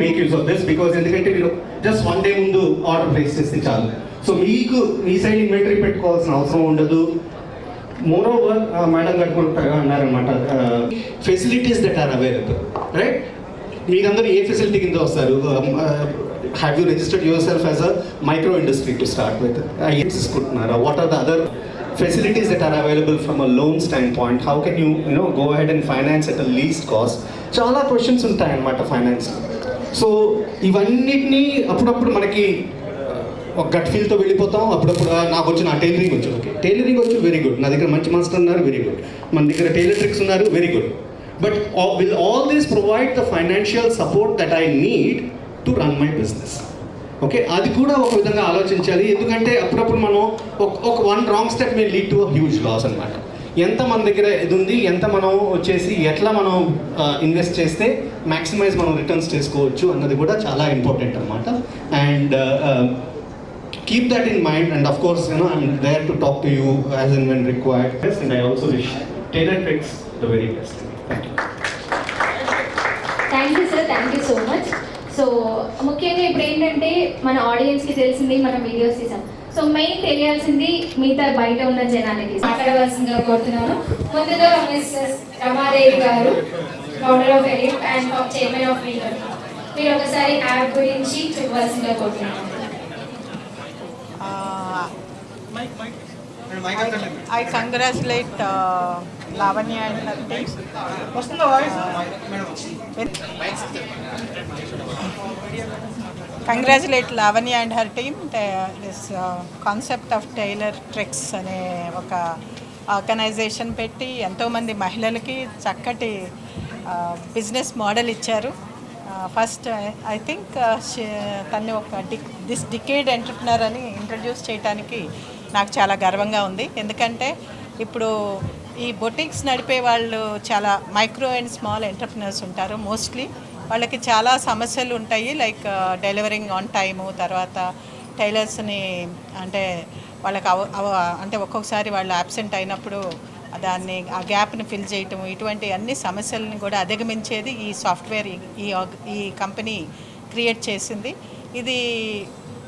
Make use of this because ఎందుకంటే మీరు just 1 day ముందు ఆర్డర్ ప్లేస్ చేస్తే చాలు. సో మీకు మీ సైడ్ ఇన్వెంటరీ పెట్టుకోవాల్సిన అవసరం ఉండదు. మోర్ ఓవర్ మేడం గారు కూడా అన్నారనమాట, facilities that are available, right? మీరందరూ ఏ ఫెసిలిటీ కింద వస్తారు? Have you registered yourself as a micro industry to start with? ఏం తీసుకుంటున్నారా? What are the other facilities that are available from a loan standpoint? How can you go ahead and finance at a least cost? చాలా questions ఉంటాయి అన్నమాట finance. So ఇవన్నిటినీ అప్పుడప్పుడు మనకి ఒక gut ఫీల్తో వెళ్ళిపోతాం. అప్పుడప్పుడు నాకు వచ్చి నా టైలరింగ్ వచ్చు, ఓకే టైలరింగ్ వచ్చు, వెరీ గుడ్. నా దగ్గర మంచి మాస్టర్ ఉన్నారు, వెరీ గుడ్. మన దగ్గర టైలర్ ట్రిక్స్ ఉన్నారు, very good. But will all this provide the financial support that I need to run my business? Okay, అది కూడా ఒక విధంగా ఆలోచించాలి. ఎందుకంటే అప్పుడప్పుడు మనం ఒక 1 wrong step may lead to huge loss అనమాట. ఎంత మన దగ్గర ఇది ఉంది, ఎంత మనం వచ్చేసి ఎట్లా మనం ఇన్వెస్ట్ చేస్తే మ్యాక్సిమైజ్ మనం రిటర్న్స్ చేసుకోవచ్చు అన్నది కూడా చాలా ఇంపార్టెంట్ అనమాట. And keep that in mind. And of course I'm there to talk to you as and when required. And I also wish Tailor Tricks the very best. Thank you sir, thank you so much. So ముఖ్యంగా ఇప్పుడు ఏంటంటే మన ఆడియన్స్కి తెలిసింది, మనం videos తీసాం. So main తెలియాల్సింది మిగతా బయట ఉన్న జనానికి మాట్లాడవలసిందిగా కోరుతున్నాను. ముందుగా Mrs Ramadevi garu, founder of ALEAP and chairman of legal, మీరు ఒకసారి యాప్ గురించి చెప్పవలసిందిగా కోరుతున్నాను. I congratulate Lavanya and her team. Congratulate Lavanya and her team. This concept of tailor tricks అనే ఒక ఆర్గనైజేషన్ పెట్టి ఎంతోమంది మహిళలకి చక్కటి బిజినెస్ మోడల్ ఇచ్చారు. ఫస్ట్ ఐ థింక్ తన్ని ఒక దిస్ డికేడ్ ఎంటర్ప్రినర్ అని ఇంట్రడ్యూస్ చేయడానికి నాకు చాలా గర్వంగా ఉంది. ఎందుకంటే ఇప్పుడు ఈ బొటిక్స్ నడిపే వాళ్ళు చాలా మైక్రో అండ్ స్మాల్ ఎంటర్ప్రినర్స్ ఉంటారు. మోస్ట్లీ వాళ్ళకి చాలా సమస్యలు ఉంటాయి, లైక్ డెలివరింగ్ ఆన్ టైము, తర్వాత టైలర్స్ని అంటే వాళ్ళకి అంటే ఒక్కొక్కసారి వాళ్ళు అబ్సెంట్ అయినప్పుడు దాన్ని ఆ గ్యాప్ని ఫిల్ చేయటము, ఇటువంటి అన్ని సమస్యలను కూడా అధిగమించేది ఈ సాఫ్ట్వేర్ ఈ కంపెనీ క్రియేట్ చేసింది. ఇది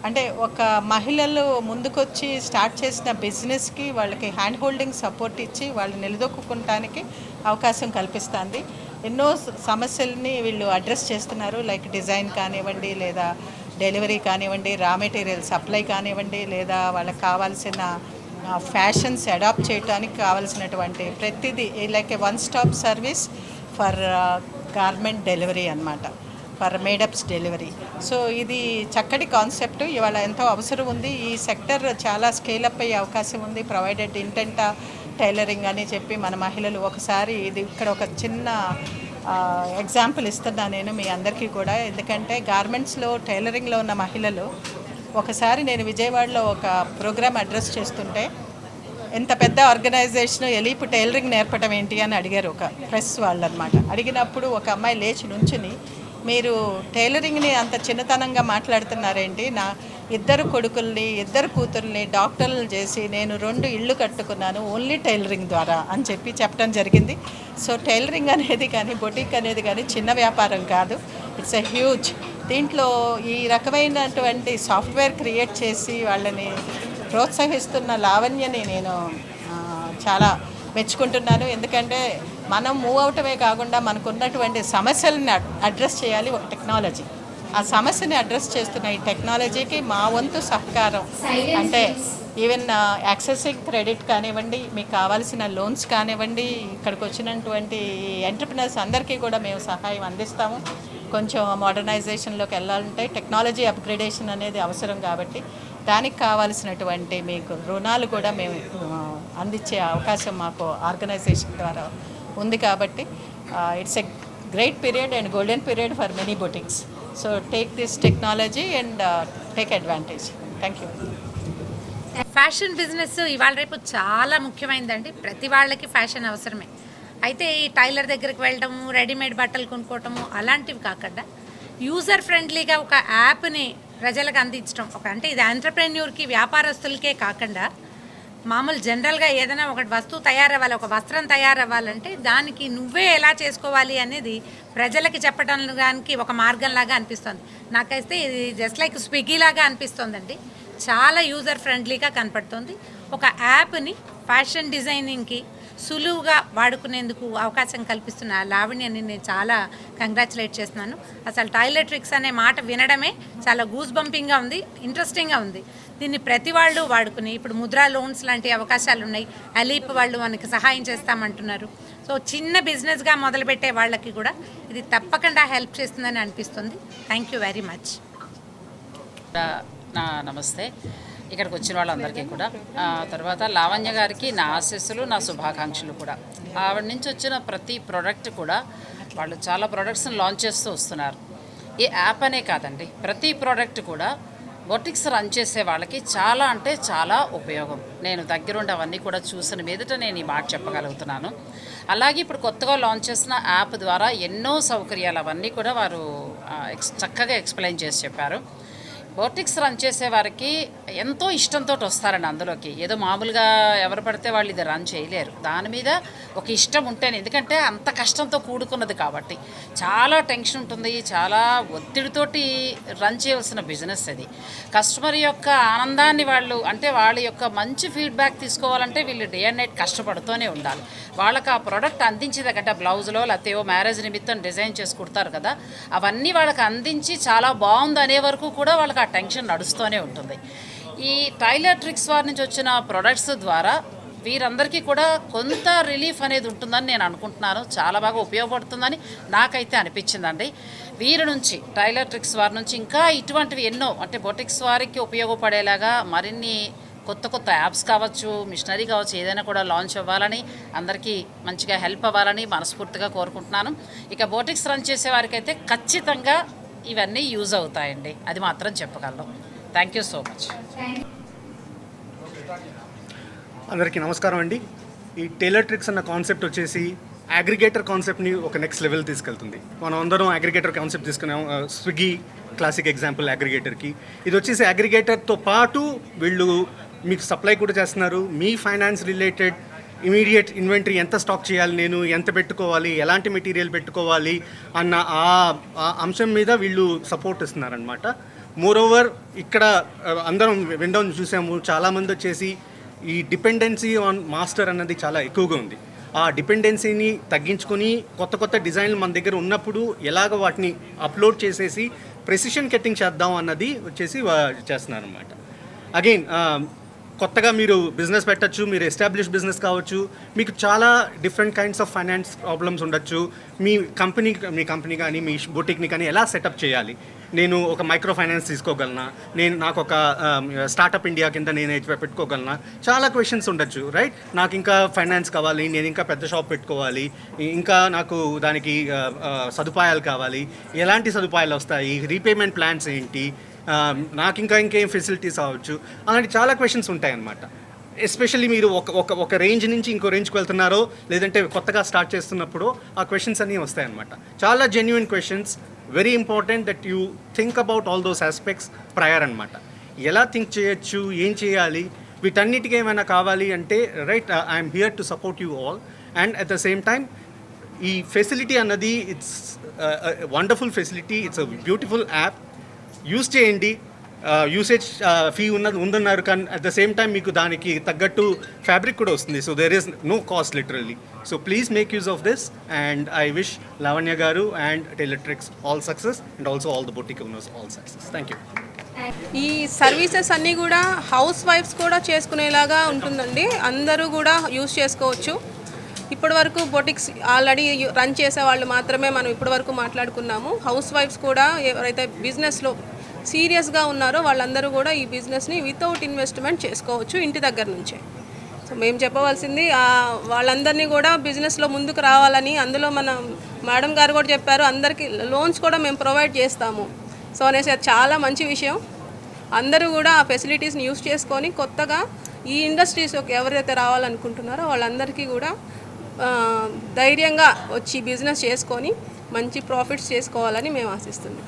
అంటే ఒక మహిళలు ముందుకొచ్చి స్టార్ట్ చేసిన బిజినెస్కి వాళ్ళకి హ్యాండ్ హోల్డింగ్ సపోర్ట్ ఇచ్చి వాళ్ళు నిలదొక్కుకోవటానికి అవకాశం కల్పిస్తుంది. ఎన్నో సమస్యల్ని వీళ్ళు అడ్రస్ చేస్తున్నారు, లైక్ డిజైన్ కానివ్వండి, లేదా డెలివరీ కానివ్వండి, రా మెటీరియల్ సప్లై కానివ్వండి, లేదా వాళ్ళకి కావాల్సిన ఫ్యాషన్స్ అడాప్ట్ చేయడానికి కావాల్సినటువంటి ప్రతిదీ like A 1-stop service for garment delivery అన్నమాట, ఫర్ మేడప్స్ డెలివరీ. సో ఇది చక్కటి కాన్సెప్ట్, ఇవాళ ఎంతో అవసరం ఉంది. ఈ సెక్టర్ చాలా స్కేలప్ అయ్యే అవకాశం ఉంది, ప్రొవైడెడ్ ఇంటెంట్ టైలరింగ్ అని చెప్పి మన మహిళలు ఒకసారి ఇది ఇక్కడ ఒక చిన్న ఎగ్జాంపుల్ ఇస్తున్నా నేను మీ అందరికీ కూడా. ఎందుకంటే గార్మెంట్స్లో టైలరింగ్లో ఉన్న మహిళలు ఒకసారి నేను విజయవాడలో ఒక ప్రోగ్రామ్ అడ్రస్ చేస్తుంటే ఎంత పెద్ద ఆర్గనైజేషన్ ఎలీప్ టైలరింగ్ నేర్పడం ఏంటి అని అడిగారు ఒక ప్రెస్ వాళ్ళు అనమాట. అడిగినప్పుడు ఒక అమ్మాయి లేచి నుంచుని, మీరు టైలరింగ్ని అంత చిన్నతనంగా మాట్లాడుతున్నారేంటి, నా 2 కొడుకుల్ని 2 కూతుర్ని డాక్టర్లు చేసి నేను 2 ఇళ్ళు కట్టుకున్నాను ఓన్లీ టైలరింగ్ ద్వారా అని చెప్పి చెప్పడం జరిగింది. సో టైలరింగ్ అనేది కానీ బొటిక్ అనేది కానీ చిన్న వ్యాపారం కాదు, ఇట్స్ ఎ హ్యూజ్. దీంట్లో ఈ రకమైనటువంటి సాఫ్ట్వేర్ క్రియేట్ చేసి వాళ్ళని ప్రోత్సహిస్తున్న లావణ్యని నేను చాలా మెచ్చుకుంటున్నాను. ఎందుకంటే మనం మూవ్ అవటమే కాకుండా మనకు ఉన్నటువంటి సమస్యలను అడ్రస్ చేయాలి ఒక టెక్నాలజీ. ఆ సమస్యని అడ్రస్ చేస్తున్న ఈ టెక్నాలజీకి మా వంతు సహకారం అంటే ఈవెన్ యాక్సెసింగ్ క్రెడిట్ కానివ్వండి, మీకు కావాల్సిన లోన్స్ కానివ్వండి, ఇక్కడికి వచ్చినటువంటి ఎంటర్ప్రినర్స్ అందరికీ కూడా మేము సహాయం అందిస్తాము. కొంచెం మోడర్నైజేషన్లోకి వెళ్ళాలంటే టెక్నాలజీ అప్గ్రేడేషన్ అనేది అవసరం, కాబట్టి దానికి కావాల్సినటువంటి మీకు రుణాలు కూడా మేము అందించే అవకాశం మాకు ఆర్గనైజేషన్ ద్వారా ఉంది. కాబట్టి it's a great period and golden period for many boutiques. So take this technology and take advantage. Thank you. Fashion business ఇవాళ రేపు చాలా ముఖ్యమైనదండి. ప్రతి వాళ్ళకి ఫ్యాషన్ అవసరమే. అయితే ఈ టైలర్ దగ్గరికి వెళ్ళటము, రెడీమేడ్ బట్టలు కొనుక్కోవటము అలాంటివి కాకుండా యూజర్ ఫ్రెండ్లీగా ఒక యాప్ని ప్రజలకు అందించడం, అంటే ఇది ఎంటర్ప్రెన్యూర్కి వ్యాపారస్తులకే కాకుండా మామూలు జనరల్గా ఏదైనా ఒక వస్తువు తయారవ్వాలి, ఒక వస్త్రం తయారవ్వాలంటే దానికి నువ్వే ఎలా చేసుకోవాలి అనేది ప్రజలకి చెప్పడానికి ఒక మార్గంలాగా అనిపిస్తుంది. నాకైతే ఇది జస్ట్ లైక్ స్విగ్గీ లాగా అనిపిస్తుందండి. చాలా యూజర్ ఫ్రెండ్లీగా కనపడుతుంది. ఒక యాప్ని ఫ్యాషన్ డిజైనింగ్కి సులువుగా వాడుకునేందుకు అవకాశం కల్పిస్తున్న లావణ్యని నేను చాలా కంగ్రాచులేట్ చేస్తున్నాను. అసలు టైలర్ ట్రిక్స్ అనే మాట వినడమే చాలా గూస్ బంపింగ్గా ఉంది, ఇంట్రెస్టింగ్గా ఉంది. దీన్ని ప్రతి వాళ్ళు వాడుకుని ఇప్పుడు ముద్రా లోన్స్ లాంటి అవకాశాలు ఉన్నాయి. అలీప్ వాళ్ళు మనకి సహాయం చేస్తామంటున్నారు. సో చిన్న బిజినెస్గా మొదలుపెట్టే వాళ్ళకి కూడా ఇది తప్పకుండా హెల్ప్ చేస్తుందని అనిపిస్తుంది. Thank you very much. నమస్తే. ఇక్కడికి వచ్చిన వాళ్ళందరికీ కూడా తర్వాత లావణ్య గారికి నా ఆశీస్సులు, నా శుభాకాంక్షలు కూడా. ఆవిడ నుంచి వచ్చిన ప్రతి ప్రోడక్ట్ కూడా వాళ్ళు చాలా ప్రోడక్ట్స్ని లాంచ్ చేస్తూ వస్తున్నారు. ఈ యాప్ అనే కాదండి, ప్రతి ప్రోడక్ట్ కూడా బొటిక్స్ రన్ చేసే వాళ్ళకి చాలా అంటే చాలా ఉపయోగం. నేను దగ్గరుండి అవన్నీ కూడా చూసిన మీదట నేను ఈ మాట చెప్పగలుగుతున్నాను. అలాగే ఇప్పుడు కొత్తగా లాంచ్ చేసిన యాప్ ద్వారా ఎన్నో సౌకర్యాలు అవన్నీ కూడా వారు చక్కగా ఎక్స్ప్లెయిన్ చేసి చెప్పారు. బొటిక్స్ రన్ చేసే వారికి ఎంతో ఇష్టంతో వస్తారండి అందులోకి. ఏదో మామూలుగా ఎవరు పడితే వాళ్ళు ఇది రన్ చేయలేరు. దాని మీద ఒక ఇష్టం ఉంటేనే, ఎందుకంటే అంత కష్టంతో కూడుకున్నది కాబట్టి చాలా టెన్షన్ ఉంటుంది, చాలా ఒత్తిడితోటి రన్ చేయవలసిన బిజినెస్ అది. కస్టమర్ యొక్క ఆనందాన్ని వాళ్ళు అంటే వాళ్ళ యొక్క మంచి ఫీడ్బ్యాక్ తీసుకోవాలంటే వీళ్ళు డే అండ్ నైట్ కష్టపడుతూనే ఉండాలి. వాళ్ళకి ఆ ప్రోడక్ట్ అందించేదకంటే బ్లౌజ్లో లేకపోతే మ్యారేజ్ నిమిత్తం డిజైన్ చేసి కుడతారు కదా, అవన్నీ వాళ్ళకి అందించి చాలా బాగుంది అనే వరకు కూడా వాళ్ళకి ఆ టెన్షన్ నడుస్తూనే ఉంటుంది. ఈ టైలర్ ట్రిక్స్ వారి నుంచి వచ్చిన ప్రొడక్ట్స్ ద్వారా వీరందరికీ కూడా కొంత రిలీఫ్ అనేది ఉంటుందని నేను అనుకుంటున్నాను. చాలా బాగా ఉపయోగపడుతుందని నాకైతే అనిపించిందండి. వీరి నుంచి టైలర్ ట్రిక్స్ వారి నుంచి ఇంకా ఇటువంటివి ఎన్నో అంటే బొటిక్స్ వారికి ఉపయోగపడేలాగా మరిన్ని కొత్త కొత్త యాప్స్ కావచ్చు, మిషనరీ కావచ్చు, ఏదైనా కూడా లాంచ్ అవ్వాలని, అందరికీ మంచిగా హెల్ప్ అవ్వాలని మనస్ఫూర్తిగా కోరుకుంటున్నాను. ఇక బొటిక్స్ రన్ చేసే వారికి అయితే ఖచ్చితంగా ఇవన్నీ యూజ్ అవుతాయండి, అది మాత్రం చెప్పగలను. Thank you so much. అందరికీ నమస్కారం అండి. ఈ టైలర్ ట్రిక్స్ అన్న కాన్సెప్ట్ వచ్చేసి అగ్రిగేటర్ కాన్సెప్ట్ని ఒక నెక్స్ట్ లెవెల్ తీసుకెళ్తుంది. మనం అందరం అగ్రిగేటర్ కాన్సెప్ట్ తీసుకున్నాం. స్విగ్గీ క్లాసిక్ ఎగ్జాంపుల్ అగ్రిగేటర్కి. ఇది వచ్చేసి అగ్రిగేటర్తో పాటు వీళ్ళు మీకు సప్లై కూడా చేస్తున్నారు. మీ ఫైనాన్స్ రిలేటెడ్ ఇమీడియట్ ఇన్వెంటరీ ఎంత స్టాక్ చేయాలి, నేను ఎంత పెట్టుకోవాలి, ఎలాంటి మెటీరియల్ పెట్టుకోవాలి అన్న ఆ అంశం మీద వీళ్ళు సపోర్ట్ ఇస్తున్నారనమాట. మోరోవర్ ఇక్కడ అందరం విండోని చూసాము, చాలామంది వచ్చేసి ఈ డిపెండెన్సీ ఆన్ మాస్టర్ అన్నది చాలా ఎక్కువగా ఉంది. ఆ డిపెండెన్సీని తగ్గించుకొని కొత్త కొత్త డిజైన్లు మన దగ్గర ఉన్నప్పుడు ఎలాగ వాటిని అప్లోడ్ చేసేసి ప్రెసిషన్ కటింగ్ చేద్దాం అన్నది వచ్చేసి చేస్తున్నారనమాట. అగైన్ కొత్తగా మీరు బిజినెస్ పెట్టచ్చు, మీరు ఎస్టాబ్లిష్ బిజినెస్ కావచ్చు, మీకు చాలా different kinds of finance problems ఉండొచ్చు. మీ కంపెనీ కానీ మీ బొటిక్ని కానీ ఎలా సెటప్ చేయాలి, నేను ఒక మైక్రో ఫైనాన్స్ తీసుకోగలనా, నాకు ఒక స్టార్టప్ ఇండియా కింద నేను పెట్టుకోగలనా, చాలా క్వశ్చన్స్ ఉండొచ్చు, రైట్? నాకు ఇంకా ఫైనాన్స్ కావాలి, నేను ఇంకా పెద్ద షాప్ పెట్టుకోవాలి, ఇంకా నాకు దానికి సదుపాయాలు కావాలి, ఎలాంటి సదుపాయాలు వస్తాయి, రీపేమెంట్ ప్లాన్స్ ఏంటి, నాకు ఇంకేం ఫెసిలిటీస్ అవ్వచ్చు, అలాంటి చాలా క్వశ్చన్స్ ఉంటాయన్నమాట. ఎస్పెషల్లీ మీరు ఒక రేంజ్ నుంచి ఇంకో రేంజ్కి వెళ్తున్నారో లేదంటే కొత్తగా స్టార్ట్ చేస్తున్నప్పుడు ఆ క్వశ్చన్స్ అన్నీ వస్తాయన్నమాట. చాలా genuine questions. Very important that you think about all those aspects prior అనమాట. ఎలా థింక్ చేయొచ్చు, ఏం చేయాలి, వీటన్నిటికీ ఏమైనా కావాలి అంటే right, I'm here to support you all. And at the same time ఈ ఫెసిలిటీ అన్నది it's wonderful facility, it's a beautiful app. Use చేయండి. యూసేజ్ ఫీ ఉందన్నారు, కానీ అట్ ద సేమ్ టైం మీకు దానికి తగ్గట్టు ఫ్యాబ్రిక్ కూడా వస్తుంది. So there is no cost literally. So please make use of this and I wish Lavanya garu and tailor tricks all success and also all the boutique owners all success. Thank you. ఈ services అన్నీ కూడా house wives కూడా చేసుకునేలాగా ఉంటుందండి. అందరూ కూడా use చేసుకోవచ్చు. ఇప్పటివరకు బొటిక్స్ ఆల్రెడీ రన్ చేసే వాళ్ళు మాత్రమే మనం ఇప్పటివరకు మాట్లాడుకున్నాము. హౌస్ వైఫ్స్ కూడా ఎవరైతే బిజినెస్లో సీరియస్గా ఉన్నారో వాళ్ళందరూ కూడా ఈ బిజినెస్ని వితౌట్ ఇన్వెస్ట్మెంట్ చేసుకోవచ్చు ఇంటి దగ్గర నుంచే. సో మేము చెప్పవలసింది వాళ్ళందరినీ కూడా బిజినెస్లో ముందుకు రావాలని. అందులో మన మేడం గారు కూడా చెప్పారు, అందరికీ లోన్స్ కూడా మేము ప్రొవైడ్ చేస్తాము. సో అనేసి అది చాలా మంచి విషయం. అందరూ కూడా ఆ ఫెసిలిటీస్ని యూస్ చేసుకొని కొత్తగా ఈ ఇండస్ట్రీస్లోకి ఎవరైతే రావాలనుకుంటున్నారో వాళ్ళందరికీ కూడా ధైర్యంగా వచ్చి బిజినెస్ చేసుకొని మంచి ప్రాఫిట్స్ చేసుకోవాలని మేము ఆశిస్తున్నాం.